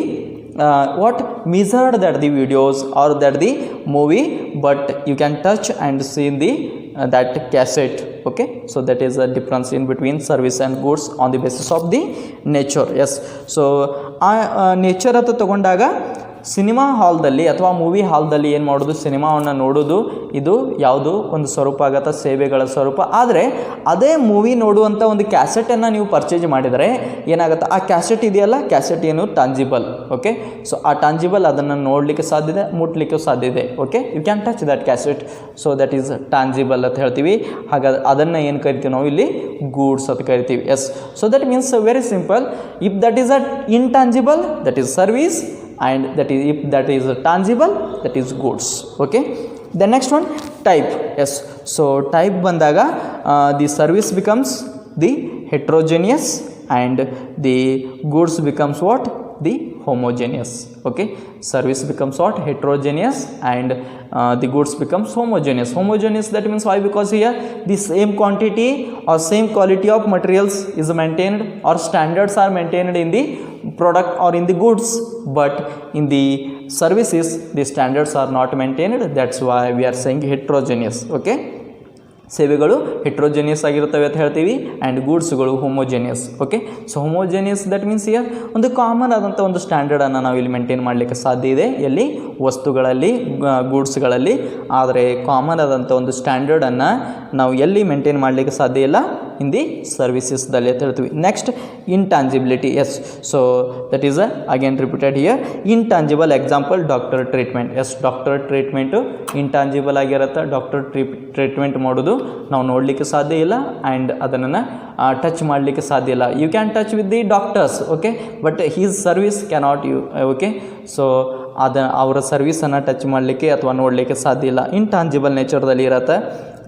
what, measured that the videos or that the movie, but you can touch and see the that cassette okay. So that is a difference in between service and goods on the basis of the nature. Yes, so nature ಅಂತ ತಗೊಂಡಾಗ cinema ಹಾಲ್ದಲ್ಲಿ ಅಥವಾ movie ಹಾಲ್ದಲ್ಲಿ ಏನು ಮಾಡೋದು, ಸಿನಿಮಾವನ್ನು ನೋಡೋದು, ಇದು ಯಾವುದು ಒಂದು ಸ್ವರೂಪ ಆಗತ್ತೆ, ಸೇವೆಗಳ ಸ್ವರೂಪ. ಆದರೆ ಅದೇ ಮೂವಿ ನೋಡುವಂಥ ಒಂದು ಕ್ಯಾಸೆಟನ್ನು ನೀವು ಪರ್ಚೇಸ್ ಮಾಡಿದರೆ ಏನಾಗುತ್ತೆ, ಆ ಕ್ಯಾಸೆಟ್ ಇದೆಯಲ್ಲ, ಕ್ಯಾಸೆಟ್ ಏನು ಟಾಂಜಿಬಲ್ ಓಕೆ. ಸೊ ಆ ಟಾಂಜಿಬಲ್ ಅದನ್ನು ನೋಡಲಿಕ್ಕೆ ಸಾಧ್ಯತೆ, ಮುಟ್ಲಿಕ್ಕೆ ಸಾಧ್ಯತೆ okay. You can touch that cassette, so that is tangible ಅಂತ ಹೇಳ್ತೀವಿ. ಹಾಗಾದ್ರೆ ಅದನ್ನು ಏನು ಕರಿತೀವಿ ನಾವು ಇಲ್ಲಿ, ಗೂಡ್ಸ್ ಅಂತ ಕರಿತೀವಿ. Yes, so that means very simple. If that is a intangible, that is service, and that is if that is tangible, that is goods okay. The next one, type. Yes, so type bandaga the service becomes the heterogeneous and the goods becomes what, the homogeneous okay. Service becomes what, heterogeneous, and the goods becomes homogeneous. That means why, because here the same quantity or same quality of materials is maintained, or standards are maintained in the product or in the goods, but in the services the standards are not maintained. That's why we are saying heterogeneous okay. ಸೇವೆಗಳು ಹೆಟ್ರೋಜೆನಿಯಸ್ ಆಗಿರುತ್ತವೆ ಅಂತ ಹೇಳ್ತೀವಿ, and ಗೂಡ್ಸ್ಗಳು homogeneous okay. So homogeneous that means here ಒಂದು common ಆದಂಥ ಒಂದು ಸ್ಟ್ಯಾಂಡರ್ಡನ್ನು ನಾವು ಇಲ್ಲಿ ಮೇಂಟೈನ್ ಮಾಡಲಿಕ್ಕೆ ಸಾಧ್ಯ ಇದೆ, ಎಲ್ಲಿ, ವಸ್ತುಗಳಲ್ಲಿ, ಗೂಡ್ಸ್ಗಳಲ್ಲಿ. ಆದರೆ ಕಾಮನ್ ಆದಂಥ ಒಂದು ಸ್ಟ್ಯಾಂಡರ್ಡನ್ನು ನಾವು ಎಲ್ಲಿ ಮೇಂಟೈನ್ ಮಾಡಲಿಕ್ಕೆ ಸಾಧ್ಯ ಇಲ್ಲ, ಇನ್ ದಿ ಸರ್ವಿಸಸ್ದಲ್ಲಿ ಅಂತ ಹೇಳ್ತೀವಿ. Next, intangibility. Yes, so that is again repeated here. Intangible example doctor treatment. Yes, doctor treatment intangible ಆಗಿರುತ್ತೆ. ಡಾಕ್ಟರ್ ಟ್ರೀಟ್ಮೆಂಟ್ ಮಾಡೋದು ನಾವು ನೋಡಲಿಕ್ಕೆ ಸಾಧ್ಯ ಇಲ್ಲ, ಆ್ಯಂಡ್ ಅದನ್ನು ಟಚ್ ಮಾಡಲಿಕ್ಕೆ ಸಾಧ್ಯ ಇಲ್ಲ. You can touch with the doctors okay, but his service cannot you okay. So ಅವರ ಸರ್ವಿಸನ್ನು ಟಚ್ ಮಾಡಲಿಕ್ಕೆ ಅಥವಾ ನೋಡಲಿಕ್ಕೆ ಸಾಧ್ಯ ಇಲ್ಲ, ಇಂಟಾಂಜಿಬಲ್ ನೇಚರ್ದಲ್ಲಿ ಇರುತ್ತೆ.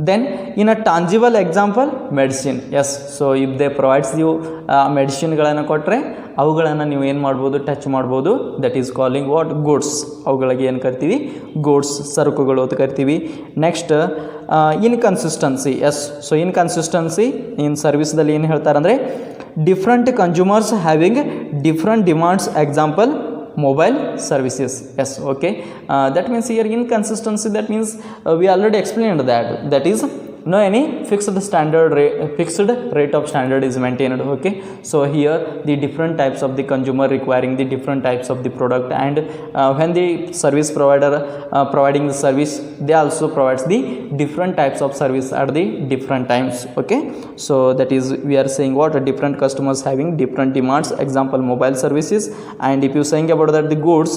Then in a tangible example medicine. Yes, so if they provides you ಮೆಡಿಸಿನ್ಗಳನ್ನು ಕೊಟ್ಟರೆ ಅವುಗಳನ್ನು ನೀವು ಏನು ಮಾಡ್ಬೋದು, ಟಚ್ ಮಾಡ್ಬೋದು. That is calling what, goods. ಅವುಗಳಿಗೆ ಏನು ಕರಿತೀವಿ, ಗೂಡ್ಸ್, ಸರಕುಗಳು ಅಂತ ಕರಿತೀವಿ. Next inconsistency. Yes, so inconsistency in ಸರ್ವಿಸ್ದಲ್ಲಿ ಏನು ಹೇಳ್ತಾರೆ ಅಂದರೆ different consumers having different demands, example mobile services. Yes, okay, that means here inconsistency, that means we already explained that is no any fixed rate of standard is maintained. Okay, so here the different types of the consumer requiring the different types of the product, and when the service provider providing the service, they also provides the different types of service at the different times. Okay, so that is we are saying what, different customers having different demands, example mobile services. And if you saying about that the goods,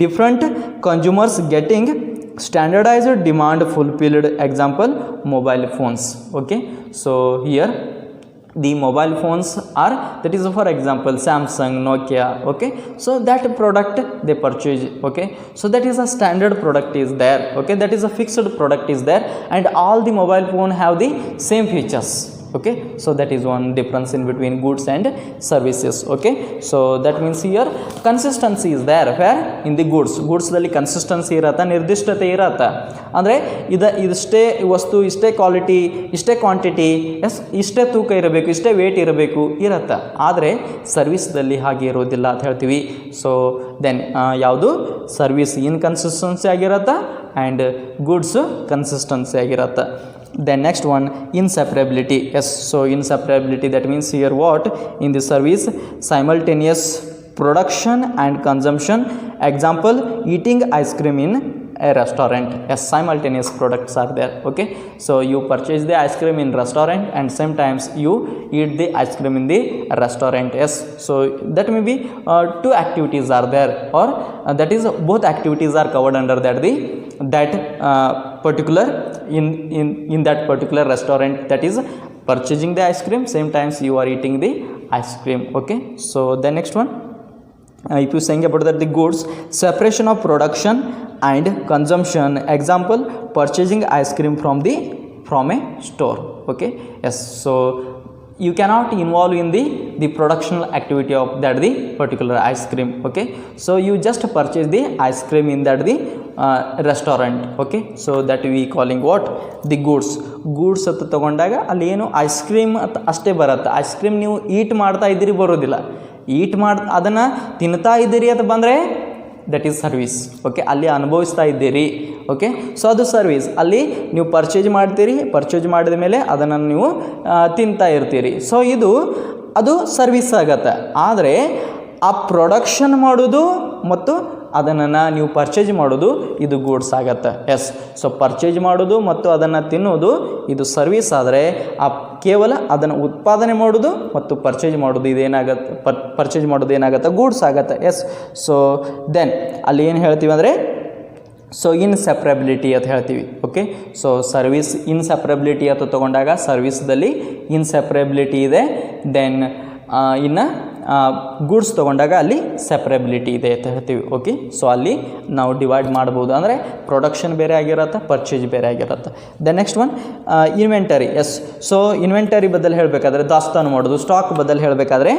different consumers getting standardized demand fulfilled, example mobile phones. Okay, so here the mobile phones are, that is for example Samsung, Nokia. Okay, so that product they purchase. Okay, so that is a standard product is there. Okay, that is a fixed product is there, and all the mobile phone have the same features. Okay, so that is one difference in between goods and services. Okay, so that means here consistency is there where in the goods ದಲ್ಲಿ consistency ಇರತ್ತೆ, ನಿರ್ದಿಷ್ಟತೆ ಇರತ್ತೆ. ಅಂದರೆ ಇಷ್ಟೇ ವಸ್ತು, ಇಷ್ಟೇ quality, ಇಷ್ಟೇ quantity, S ಇಷ್ಟೇ ತೂಕ ಇರಬೇಕು, ಇಷ್ಟೇ ವೇಟ್ ಇರಬೇಕು ಇರತ್ತೆ. ಆದರೆ ಸರ್ವಿಸ್ದಲ್ಲಿ ಹಾಗೆ ಇರೋದಿಲ್ಲ ಅಂತ ಹೇಳ್ತೀವಿ. ಸೊ ದೆನ್ ಯಾವುದು, ಸರ್ವಿಸ್ ಇನ್ಕನ್ಸಿಸ್ಟೆನ್ಸಿ ಆಗಿರತ್ತೆ ಆ್ಯಂಡ್ ಗೂಡ್ಸ್ ಕನ್ಸಿಸ್ಟೆನ್ಸಿ ಆಗಿರತ್ತೆ. Then next one, inseparability. Yes, so inseparability, that means here what, in the service simultaneous production and consumption, example eating ice cream in a restaurant. Yes, simultaneous products are there. Okay, so you purchase the ice cream in restaurant and sometimes you eat the ice cream in the restaurant. Yes, so that may be two activities are there, or that is both activities are covered under that particular in that particular restaurant, that is purchasing the ice cream, same times you are eating the ice cream. Okay, so the next one, if you saying about that the goods, separation of production and consumption, example purchasing ice cream from a store. Okay, yes, so you cannot involve in the productional activity of that the particular ice cream. Okay, so you just purchase the ice cream in that the restaurant. Okay, so that we calling what, the goods ಅಂತ ತಗೊಂಡಾಗ ಅಲ್ಲಿ ಏನು ice cream ಅಷ್ಟೇ ಬರುತ್ತೆ. Ice cream ನೀವು ಈಟ್ ಮಾಡ್ತಾ ಇದ್ದೀರಿ ಬರೋದಿಲ್ಲ, ಅದನ್ನು ತಿನ್ನುತ್ತಾ ಇದ್ದೀರಿ ಅಂತ ಬಂದರೆ ದಟ್ ಈಸ್ ಸರ್ವಿಸ್. ಓಕೆ, ಅಲ್ಲಿ ಅನುಭವಿಸ್ತಾ ಇದ್ದೀರಿ. ಓಕೆ, ಸೊ ಅದು ಸರ್ವಿಸ್. ಅಲ್ಲಿ ನೀವು ಪರ್ಚೇಜ್ ಮಾಡಿದ ಮೇಲೆ ಅದನ್ನು ನೀವು ತಿಂತಾ ಇರ್ತೀರಿ. ಸೊ ಅದು ಸರ್ವಿಸ್ ಆಗತ್ತೆ. ಆದರೆ ಆ ಪ್ರೊಡಕ್ಷನ್ ಮಾಡೋದು ಮತ್ತು ಅದನ್ನು ನೀವು ಪರ್ಚೇಜ್ ಮಾಡೋದು ಇದು ಗೂಡ್ಸ್ ಆಗತ್ತೆ. ಎಸ್, ಸೊ ಪರ್ಚೇಜ್ ಮಾಡೋದು ಮತ್ತು ಅದನ್ನು ತಿನ್ನೋದು ಇದು ಸರ್ವಿಸ್ ಆದರೆ, ಕೇವಲ ಅದನ್ನು ಉತ್ಪಾದನೆ ಮಾಡೋದು ಮತ್ತು ಪರ್ಚೇಜ್ ಮಾಡೋದು ಏನಾಗುತ್ತೆ, ಗೂಡ್ಸ್ ಆಗತ್ತೆ. ಎಸ್, ಸೊ ದೆನ್ ಅಲ್ಲಿ ಏನು ಹೇಳ್ತೀವಿ ಅಂದರೆ ಸೊ ಇನ್ಸೆಪ್ರಬಿಲಿಟಿ ಅಂತ ಹೇಳ್ತೀವಿ. ಓಕೆ, ಸೊ ಸರ್ವಿಸ್ ಇನ್ಸೆಪ್ರಬಿಲಿಟಿ ಅಂತ ತೊಗೊಂಡಾಗ ಸರ್ವಿಸ್ದಲ್ಲಿ ಇನ್ಸೆಪ್ರಬಿಲಿಟಿ ಇದೆ. ದೆನ್ ಇನ್ನು ಗೂಡ್ಸ್ ತೊಗೊಂಡಾಗ ಅಲ್ಲಿ ಸೆಪ್ರೇಬಿಲಿಟಿ ಇದೆ ಅಂತ ಹೇಳ್ತೀವಿ. ಓಕೆ, ಸೊ ಅಲ್ಲಿ ನಾವು ಡಿವೈಡ್ ಮಾಡ್ಬೋದು. ಅಂದರೆ ಪ್ರೊಡಕ್ಷನ್ ಬೇರೆ ಆಗಿರುತ್ತೆ, ಪರ್ಚೇಜ್ ಬೇರೆ ಆಗಿರುತ್ತೆ. The next one inventory. Yes, so inventory ಬದಲು ಹೇಳಬೇಕಾದ್ರೆ, ದಾಸ್ತಾನು ಮಾಡೋದು, ಸ್ಟಾಕ್ ಬದಲು ಹೇಳಬೇಕಾದ್ರೆ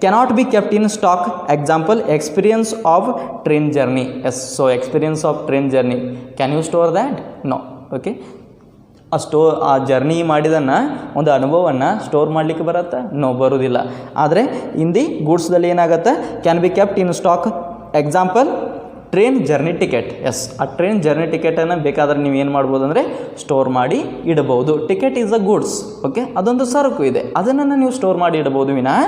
cannot be kept in stock, example experience of train journey. Yes, so experience of train journey, can you store that? No. Okay, ಆ journey ಮಾಡಿದನ್ನು ಒಂದು ಅನುಭವವನ್ನು ಸ್ಟೋರ್ ಮಾಡಲಿಕ್ಕೆ ಬರುತ್ತೆ? ನೋ, ಬರೋದಿಲ್ಲ. ಆದರೆ ಇಂದಿ ಗೂಡ್ಸ್ದಲ್ಲಿ ಏನಾಗುತ್ತೆ, can be kept in stock, example train journey ticket. Yes, ಆ ಟ್ರೈನ್ ಜರ್ನಿ ಟಿಕೆಟನ್ನು ಬೇಕಾದ್ರೆ ನೀವು ಏನು ಮಾಡ್ಬೋದು ಅಂದರೆ ಸ್ಟೋರ್ ಮಾಡಿ ಇಡಬಹುದು. Ticket is a goods. Okay, ಅದೊಂದು ಸರಕು ಇದೆ, ಅದನ್ನು ನೀವು ಸ್ಟೋರ್ ಮಾಡಿ ಇಡಬಹುದು. ವಿನಃ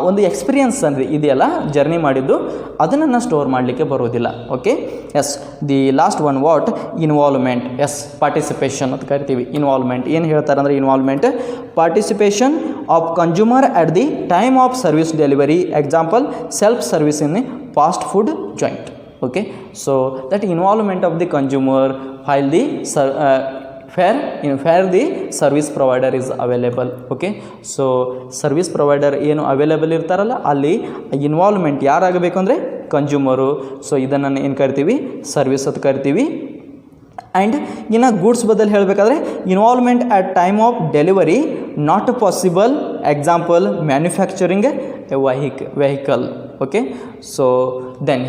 ಒಂದು ಎಕ್ಸ್ಪೀರಿಯನ್ಸ್ ಅಂದರೆ ಇದೆಯಲ್ಲ ಜರ್ನಿ ಮಾಡಿದ್ದು, ಅದನ್ನು ಸ್ಟೋರ್ ಮಾಡಲಿಕ್ಕೆ ಬರೋದಿಲ್ಲ. Okay, yes, the last one what, involvement. Yes, participation ಅಂತ ಕರಿತೀವಿ. ಇನ್ವಾಲ್ವ್ಮೆಂಟ್ ಏನು ಹೇಳ್ತಾರೆ ಅಂದರೆ, involvement participation of consumer at the time of service delivery, example self service in fast food joint. Okay, so that involvement of the consumer while the where the service provider is available. Okay, so service provider ಏನು available ಇರ್ತಾರಲ್ಲ ಅಲ್ಲಿ involvement ಯಾರಾಗಬೇಕು ಅಂದರೆ consumer. So ಇದನ್ನು ಏನು ಕರಿತೀವಿ, service ಅಂತ ಕರಿತೀವಿ. And ಇನ್ನು ಗೂಡ್ಸ್ ಬದಲು ಹೇಳಬೇಕಾದ್ರೆ involvement at time of delivery not possible. Example manufacturing a vehicle. Okay, so then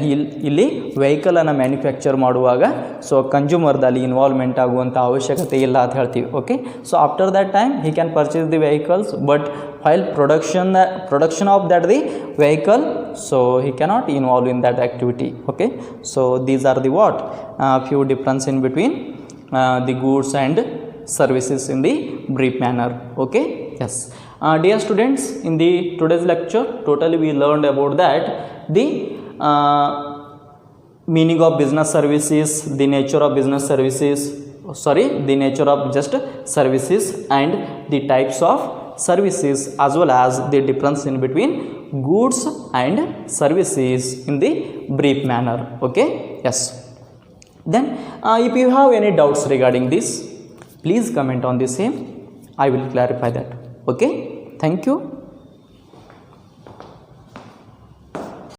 ಇಲ್ಲಿ ವೆಹಿಕಲನ್ನು ಮ್ಯಾನುಫ್ಯಾಕ್ಚರ್ ಮಾಡುವಾಗ ಸೊ ಕನ್ಸ್ಯೂಮರ್ದಲ್ಲಿ ಇನ್ವಾಲ್ವ್ಮೆಂಟ್ ಆಗುವಂಥ ಅವಶ್ಯಕತೆ ಇಲ್ಲ ಅಂತ ಹೇಳ್ತೀವಿ. Okay, so after that time he can purchase the vehicles, but while production of that the vehicle, so he cannot involve in that activity. Okay, so these are the what few difference in between the goods and services in the brief manner. Okay, yes, dear students, in the today's lecture totally we learned about that the meaning of business services, the nature of business services, the nature of just services, and the types of services, as well as the difference in between goods and services in the brief manner. Okay, yes, then if you have any doubts regarding this, please comment on the same. I will clarify that. Okay, thank you.